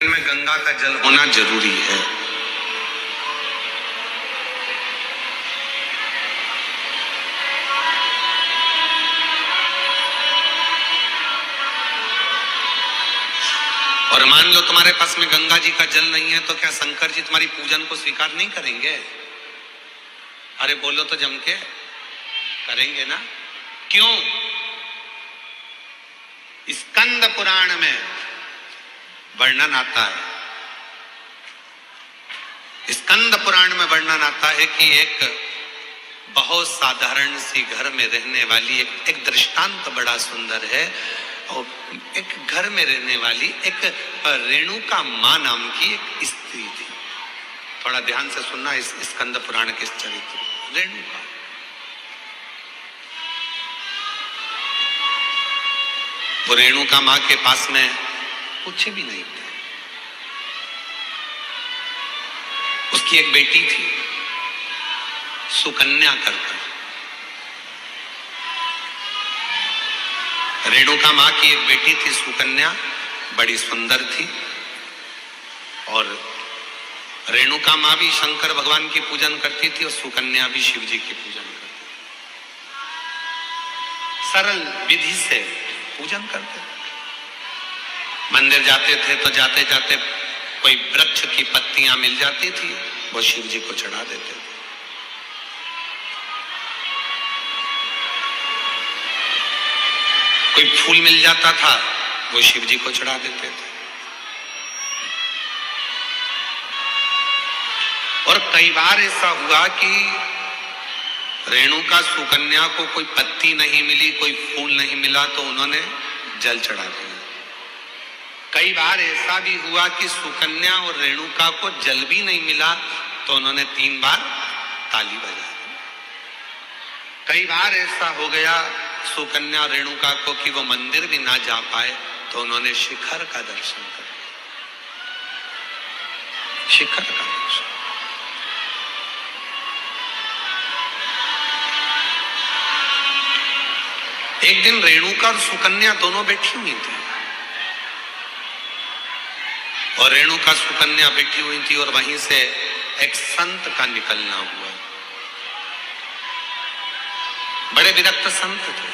में गंगा का जल होना जरूरी है। और मान लो तुम्हारे पास में गंगा जी का जल नहीं है तो क्या शंकर जी तुम्हारी पूजन को स्वीकार नहीं करेंगे? अरे बोलो तो जम के, करेंगे ना? क्यों? स्कंद पुराण में वर्णन आता है, स्कंद पुराण में वर्णन आता है कि एक बहुत साधारण सी घर में रहने वाली एक दृष्टांत बड़ा सुंदर है। और एक घर में रहने वाली एक रेणुका मां नाम की एक स्त्री थी। थोड़ा ध्यान से सुनना इस स्कंद पुराण के चरित्र। रेणुका वो रेणुका मां के पास में कुछ भी नहीं था। उसकी एक बेटी थी सुकन्या करके। रेणुका मां की एक बेटी थी सुकन्या, बड़ी सुंदर थी। और रेणुका मां भी शंकर भगवान की पूजन करती थी और सुकन्या भी शिव जी की पूजन करती थी। सरल विधि से पूजन करते थे। मंदिर जाते थे तो जाते जाते कोई वृक्ष की पत्तियां मिल जाती थी, वो शिव जी को चढ़ा देते थे। कोई फूल मिल जाता था, वो शिव जी को चढ़ा देते थे। और कई बार ऐसा हुआ कि रेणुका सुकन्या को कोई पत्ती नहीं मिली, कोई फूल नहीं मिला तो उन्होंने जल चढ़ा दिया। कई बार ऐसा भी हुआ कि सुकन्या और रेणुका को जल भी नहीं मिला तो उन्होंने 3 बार ताली बजा दी। कई बार ऐसा हो गया सुकन्या और रेणुका को कि वो मंदिर भी ना जा पाए तो उन्होंने शिखर का दर्शन कर लिया। शिखर का दर्शन। एक दिन रेणुका और सुकन्या दोनों बैठी हुई थी और रेणुका सुकन्या बैठी हुई थी और वहीं से एक संत का निकलना हुआ। बड़े विरक्त संत थे,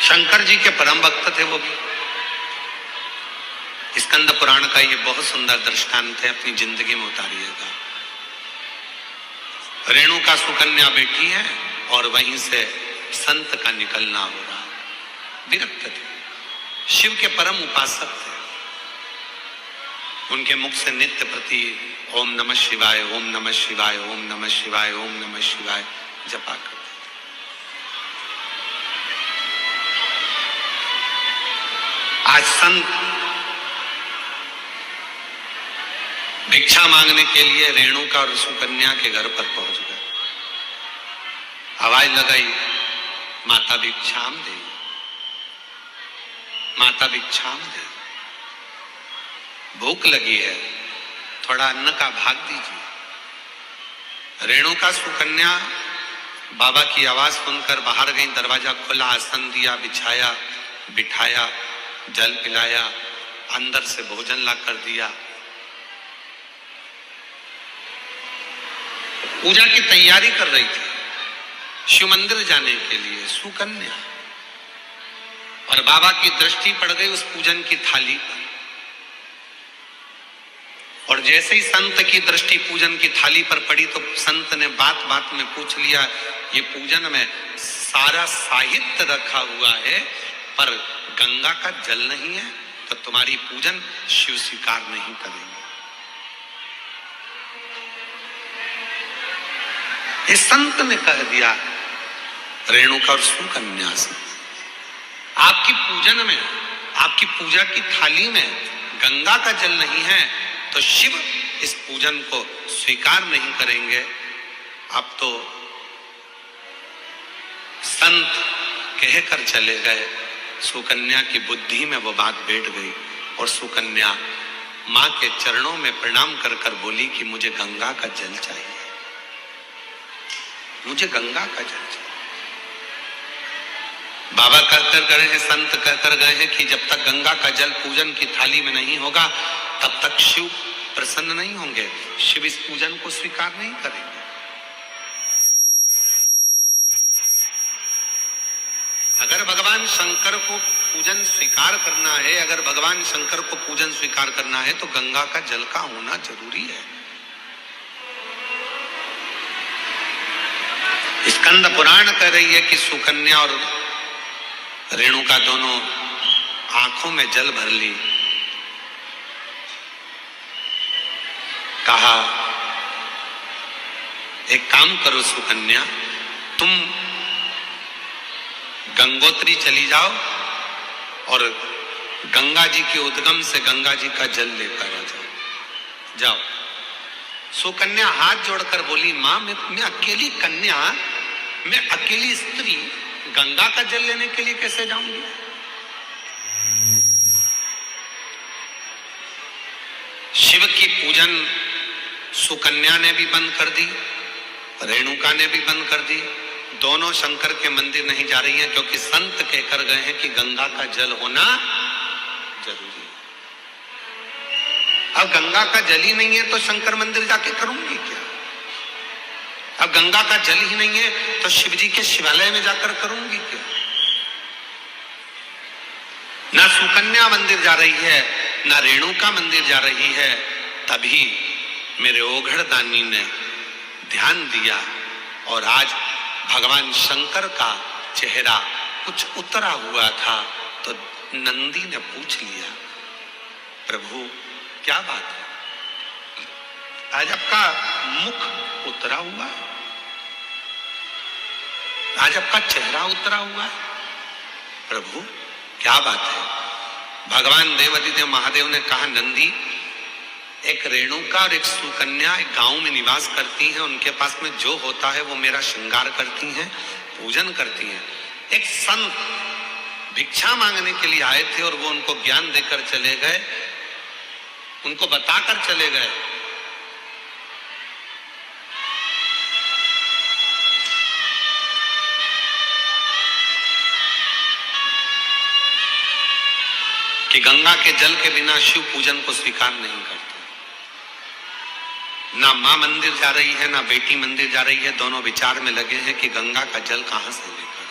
शंकर जी के परम भक्त थे वो भी। स्कंद पुराण का ये बहुत सुंदर दृष्टांत है, अपनी जिंदगी में उतारिएगा। रेणुका सुकन्या बैठी है और वहीं से संत का निकलना हो रहा। विरक्त थे, शिव के परम उपासक थे। उनके मुख से नित्य प्रति ओम नमः शिवाय, ओम नमः शिवाय, ओम नमः शिवाय, ओम नमः शिवाय जपा करते। आज संत भिक्षा मांगने के लिए रेणुका और सुकन्या के घर पर पहुंच गए। आवाज लगाई, माता भिक्षाम दे, माता भिक्षाम दे, भूख लगी है, थोड़ा अन्न का भाग दीजिए। रेणुका सुकन्या बाबा की आवाज सुनकर बाहर गई। दरवाजा खोला, आसन दिया, बिछाया, बिठाया, जल पिलाया, अंदर से भोजन ला कर दिया। पूजा की तैयारी कर रही थी शिव मंदिर जाने के लिए सुकन्या। और बाबा की दृष्टि पड़ गई उस पूजन की थाली पर। और जैसे ही संत की दृष्टि पूजन की थाली पर पड़ी तो संत ने बात बात में पूछ लिया, ये पूजन में सारा साहित्य रखा हुआ है पर गंगा का जल नहीं है तो तुम्हारी पूजन शिव स्वीकार नहीं करेंगे। इस संत ने कह दिया रेणुका और सुकन्या से, आपकी पूजन में, आपकी पूजा की थाली में गंगा का जल नहीं है तो शिव इस पूजन को स्वीकार नहीं करेंगे। अब तो संत कहकर चले गए। सुकन्या की बुद्धि में वो बात बैठ गई और सुकन्या मां के चरणों में प्रणाम कर कर बोली कि मुझे गंगा का जल चाहिए, मुझे गंगा का जल चाहिए। बाबा कहकर गए हैं, संत कहकर गए हैं कि जब तक गंगा का जल पूजन की थाली में नहीं होगा तब तक शिव प्रसन्न नहीं होंगे, शिव इस पूजन को स्वीकार नहीं करेंगे। अगर भगवान शंकर को पूजन स्वीकार करना है, अगर भगवान शंकर को पूजन स्वीकार करना है तो गंगा का जल का होना जरूरी है। स्कंद पुराण कह रही है कि सुकन्या और रेणुका दोनों आंखों में जल भर ली। कहा एक काम करो सुकन्या, तुम गंगोत्री चली जाओ और गंगा जी के उद्गम से गंगा जी का जल लेकर आ जाओ। जाओ। सुकन्या हाथ जोड़कर बोली, मां मैं अकेली कन्या, मैं अकेली स्त्री गंगा का जल लेने के लिए कैसे जाऊंगी? शिव की पूजन सुकन्या ने भी बंद कर दी, रेणुका ने भी बंद कर दी। दोनों शंकर के मंदिर नहीं जा रही हैं क्योंकि संत कहकर गए हैं कि गंगा का जल होना जरूरी है। अब गंगा का जल ही नहीं है तो शंकर मंदिर जाके करूंगी क्या? अब गंगा का जल ही नहीं है तो शिव जी के शिवालय में जाकर करूंगी क्या? ना सुकन्या मंदिर जा रही है, ना रेणुका मंदिर जा रही है। तभी मेरे ओघड़ दानी ने ध्यान दिया और आज भगवान शंकर का चेहरा कुछ उतरा हुआ था तो नंदी ने पूछ लिया, प्रभु क्या बात है, आज आपका मुख उतरा हुआ है, आज आपका चेहरा उतरा हुआ है, प्रभु क्या बात है? भगवान देवादिदेव महादेव ने कहा, नंदी एक रेणुका और एक सुकन्या एक गांव में निवास करती हैं, उनके पास में जो होता है वो मेरा श्रृंगार करती हैं, पूजन करती हैं। एक संत भिक्षा मांगने के लिए आए थे और वो उनको ज्ञान देकर चले गए, उनको बताकर चले गए। कि गंगा के जल के बिना शिव पूजन को स्वीकार नहीं करते। ना मां मंदिर जा रही है, ना बेटी मंदिर जा रही है, दोनों विचार में लगे हैं कि गंगा का जल कहां से लेकर,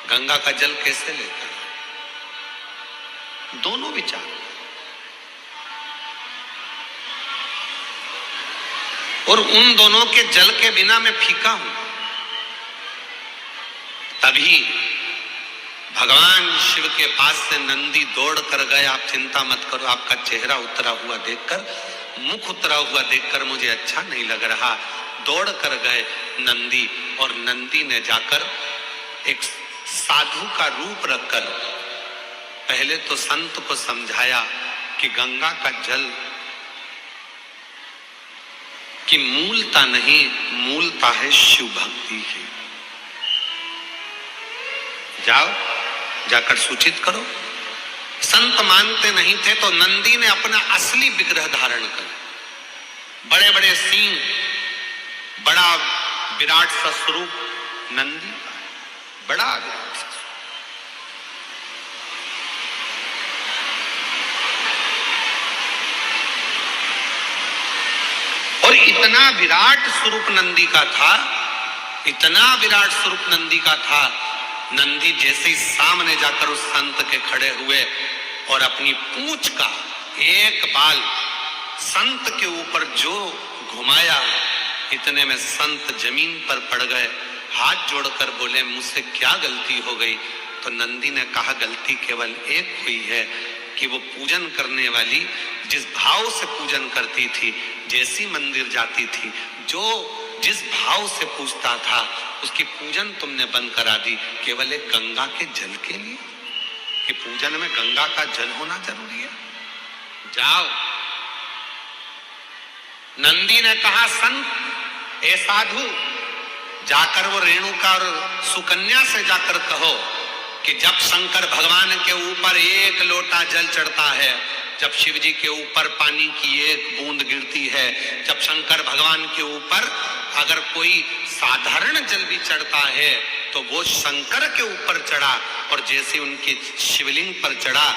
गंगा का जल कैसे लेकर, दोनों विचार। और उन दोनों के जल के बिना मैं फीका हूं। तभी भगवान शिव के पास से नंदी दौड़ कर गए, आप चिंता मत करो, आपका चेहरा उतरा हुआ देखकर, मुख उतरा हुआ देखकर मुझे अच्छा नहीं लग रहा। दौड़ कर गए नंदी और नंदी ने जाकर एक साधु का रूप रखकर पहले तो संत को समझाया कि गंगा का जल की मूलता नहीं, मूलता है शिव भक्ति की। जाओ जाकर सूचित करो। संत मानते नहीं थे तो नंदी ने अपना असली विग्रह धारण कर, बड़े बड़े सींग, बड़ा विराट सा स्वरूप नंदी का, बड़ा विराट सा स्वरूप। और इतना विराट स्वरूप नंदी का था, इतना विराट स्वरूप नंदी का था, नंदी जैसे ही सामने जाकर उस संत के खड़े हुए और अपनी पूंछ का एक बाल संत के ऊपर जो घुमाया, इतने में संत जमीन पर पड़ गए, हाथ जोड़कर बोले, मुझसे क्या गलती हो गई? तो नंदी ने कहा, गलती केवल एक हुई है कि वो पूजन करने वाली जिस भाव से पूजन करती थी, जैसी मंदिर जाती थी, जो जिस भाव से पूछता था, उसकी पूजन तुमने बंद करा दी, केवल एक गंगा के जल के लिए, कि पूजन में गंगा का जल होना जरूरी है। जाओ। नंदी ने कहा, संत ए साधु, जाकर वो रेणुका और सुकन्या से जाकर कहो कि जब शंकर भगवान के ऊपर एक लोटा जल चढ़ता है, जब शिव जी के ऊपर पानी की एक बूंद गिरती है, जब शंकर भगवान के ऊपर अगर कोई साधारण जल भी चढ़ता है तो वो शंकर के ऊपर चढ़ा और जैसे उनके शिवलिंग पर चढ़ा,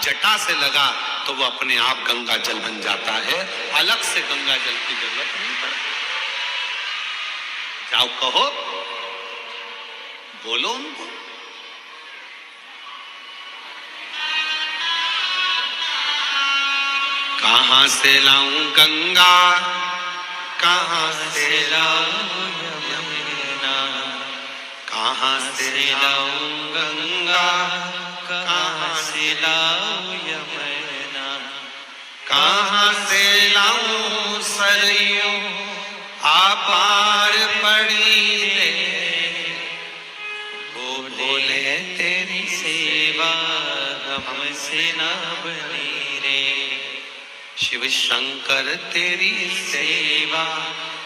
जटा से लगा तो वो अपने आप गंगा जल बन जाता है। अलग से गंगा जल की जरूरत नहीं पड़ती। जाओ कहो, बोलो उनको। कहां से लाऊं गंगा, कहां से लाऊं यमुना, कहां से लाऊं गंगा, कहां से लाऊं यमुना, कहां से लाऊं सरयू आपार पड़ी रे, वो बोले तेरी सेवा हमसे ना बनी रे, शिव शंकर तेरी सेवा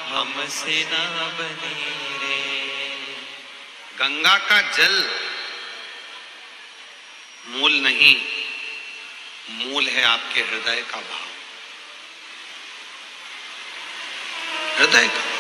हमसे ना बनी रे। गंगा का जल मूल नहीं, मूल है आपके हृदय का भाव, हृदय का।